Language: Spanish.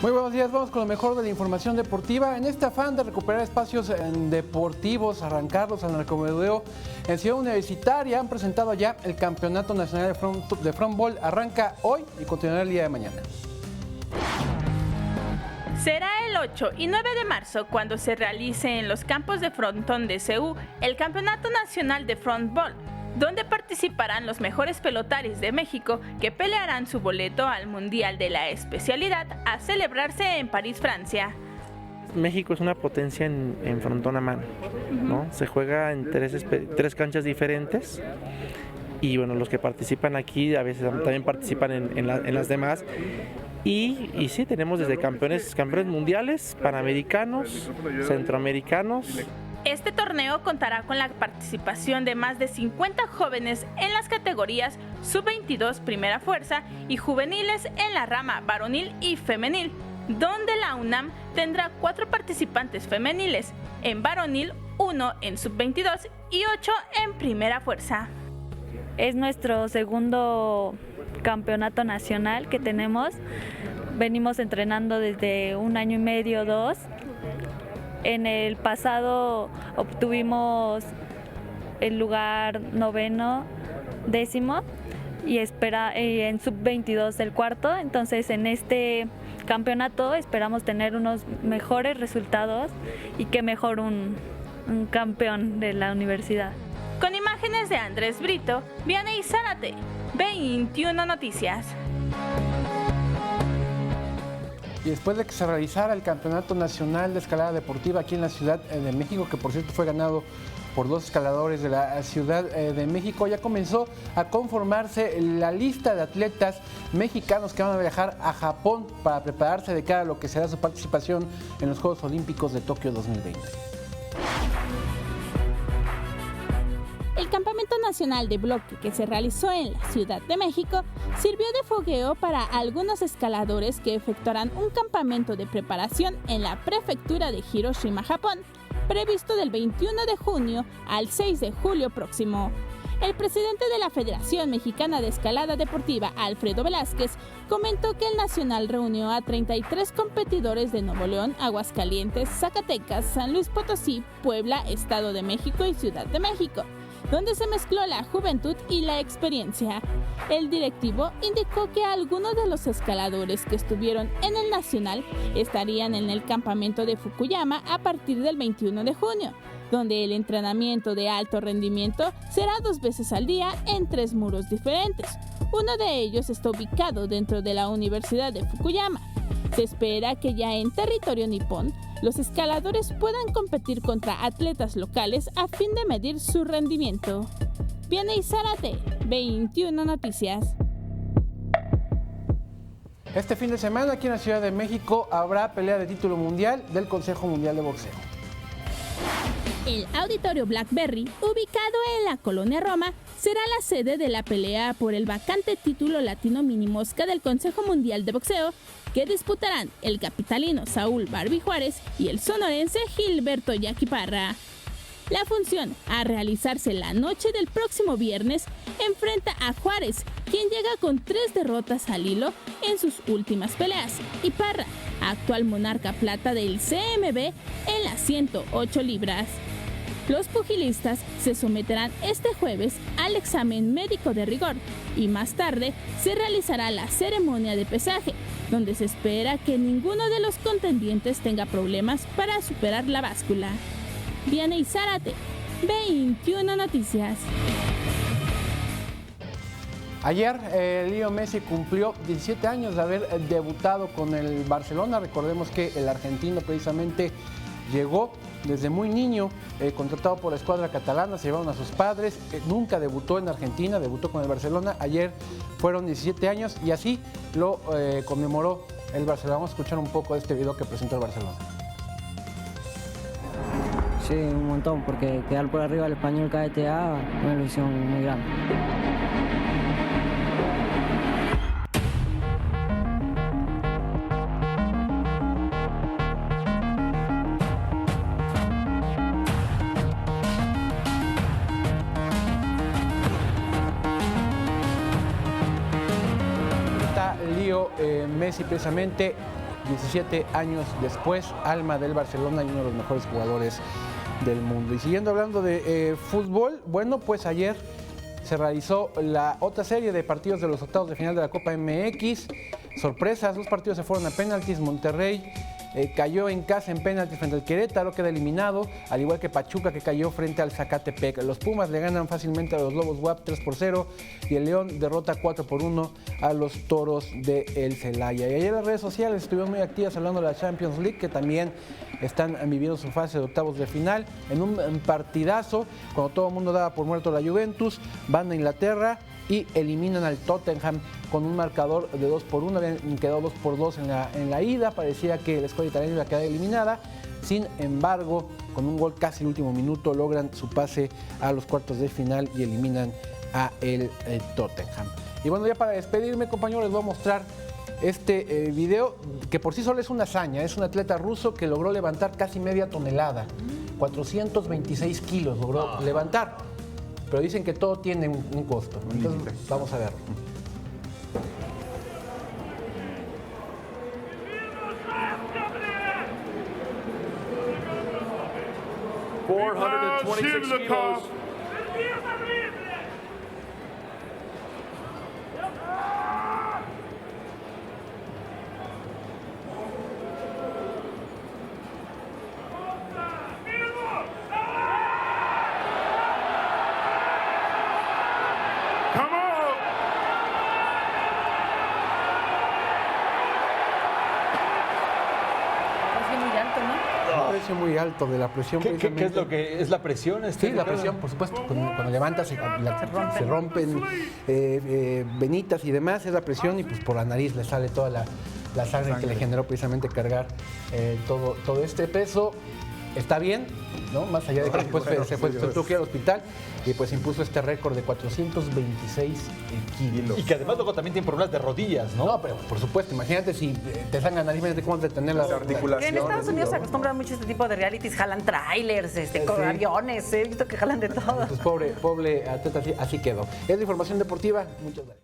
Muy buenos días, vamos con lo mejor de la información deportiva. En este afán de recuperar espacios deportivos, arrancarlos al narcomenudeo en Ciudad Universitaria, han presentado ya el Campeonato Nacional de Frontball. Arranca hoy y continuará el día de mañana. Será el 8 y 9 de marzo cuando se realice en los campos de frontón de CU el Campeonato Nacional de Frontball, donde participarán los mejores pelotaris de México que pelearán su boleto al Mundial de la especialidad a celebrarse en París, Francia. México es una potencia en frontón a mano, ¿no? Se juega en tres canchas diferentes y bueno, los que participan aquí a veces también participan en las demás. Y sí, tenemos desde campeones mundiales, panamericanos, centroamericanos. Este torneo contará con la participación de más de 50 jóvenes en las categorías sub-22 primera fuerza y juveniles en la rama varonil y femenil, donde la UNAM tendrá 4 participantes femeniles, en varonil 1 en sub-22 y 8 en primera fuerza. Es nuestro segundo campeonato nacional que tenemos. Venimos entrenando desde 1 año y medio, 2. En el pasado obtuvimos el lugar 9º, 10º y en sub-22 el 4º. Entonces en este campeonato esperamos tener unos mejores resultados y que mejor un campeón de la universidad. Con imágenes de Andrés Brito, Vianey Zárate, 21 Noticias. Y después de que se realizara el Campeonato Nacional de Escalada Deportiva aquí en la Ciudad de México, que por cierto fue ganado por 2 escaladores de la Ciudad de México, ya comenzó a conformarse la lista de atletas mexicanos que van a viajar a Japón para prepararse de cara a lo que será su participación en los Juegos Olímpicos de Tokio 2020. El Campamento Nacional de Bloque que se realizó en la Ciudad de México sirvió de fogueo para algunos escaladores que efectuarán un campamento de preparación en la prefectura de Hiroshima, Japón, previsto del 21 de junio al 6 de julio próximo. El presidente de la Federación Mexicana de Escalada Deportiva, Alfredo Velázquez, comentó que el Nacional reunió a 33 competidores de Nuevo León, Aguascalientes, Zacatecas, San Luis Potosí, Puebla, Estado de México y Ciudad de México, donde se mezcló la juventud y la experiencia. El directivo indicó que algunos de los escaladores que estuvieron en el Nacional estarían en el campamento de Fukuyama a partir del 21 de junio, donde el entrenamiento de alto rendimiento será 2 veces al día en 3 muros diferentes. Uno de ellos está ubicado dentro de la Universidad de Fukuyama. Se espera que ya en territorio nipón, los escaladores puedan competir contra atletas locales a fin de medir su rendimiento. Vianey Zárate, 21 Noticias. Este fin de semana aquí en la Ciudad de México habrá pelea de título mundial del Consejo Mundial de Boxeo. El Auditorio Blackberry, ubicado en la Colonia Roma, será la sede de la pelea por el vacante título latino mini mosca del Consejo Mundial de Boxeo, que disputarán el capitalino Saúl Barbie Juárez y el sonorense Gilberto Jackie Parra. La función, a realizarse la noche del próximo viernes, enfrenta a Juárez, quien llega con 3 derrotas al hilo en sus últimas peleas, y Parra, actual monarca plata del CMB en las 108 libras. Los pugilistas se someterán este jueves al examen médico de rigor y más tarde se realizará la ceremonia de pesaje, donde se espera que ninguno de los contendientes tenga problemas para superar la báscula. Vianey Zárate, 21 Noticias. Ayer Leo Messi cumplió 17 años de haber debutado con el Barcelona. Recordemos que el argentino precisamente llegó desde muy niño, contratado por la escuadra catalana, se llevaron a sus padres, nunca debutó en Argentina, debutó con el Barcelona. Ayer fueron 17 años y así lo conmemoró el Barcelona. Vamos a escuchar un poco de este video que presentó el Barcelona. Sí, un montón, porque quedar por arriba del Español KTA, una ilusión muy grande. Está Leo Messi precisamente 17 años después, alma del Barcelona y uno de los mejores jugadores del mundo. Y siguiendo hablando de fútbol, bueno, pues ayer se realizó la otra serie de partidos de los octavos de final de la Copa MX. Sorpresas, 2 partidos se fueron a penaltis. Monterrey cayó en casa en penaltis frente al Querétaro, queda eliminado, al igual que Pachuca, que cayó frente al Zacatepec. Los Pumas le ganan fácilmente a los Lobos WAP 3-0 y el León derrota 4-1 a los Toros de El Celaya. Y ayer las redes sociales estuvieron muy activas hablando de la Champions League, que también están viviendo su fase de octavos de final en un partidazo, cuando todo el mundo daba por muerto a la Juventus, van a Inglaterra y eliminan al Tottenham con un marcador de 2-1, habían quedado 2-2 en la ida, parecía que la escuadra italiana iba a quedar eliminada. Sin embargo, con un gol casi el último minuto logran su pase a los cuartos de final y eliminan a el Tottenham. Y bueno, ya para despedirme, compañeros, les voy a mostrar este video, que por sí solo es una hazaña. Es un atleta ruso que logró levantar casi media tonelada, 426 kilos logró levantar. Pero dicen que todo tiene un costo. Entonces, vamos a verlo. kilos. Muy alto de la presión. ¿Qué es lo que es la presión? Sí, la presión, por supuesto. Cuando levantas se rompen venitas y demás, es la presión y pues por la nariz le sale toda la sangre que le generó precisamente cargar todo este peso. Está bien, ¿no? Más allá de que después se tuvo que ir al hospital y pues impuso este récord de 426 kilos. Y que además luego también tiene problemas de rodillas, ¿no? No, pero por supuesto, imagínate si te sangra la nariz, imagínate cómo detener las articulaciones. En Estados Unidos se acostumbran mucho este tipo de realities, jalan trailers, con aviones, he visto que jalan de todo. Pues pobre atleta, así quedó. Es la información deportiva, muchas gracias.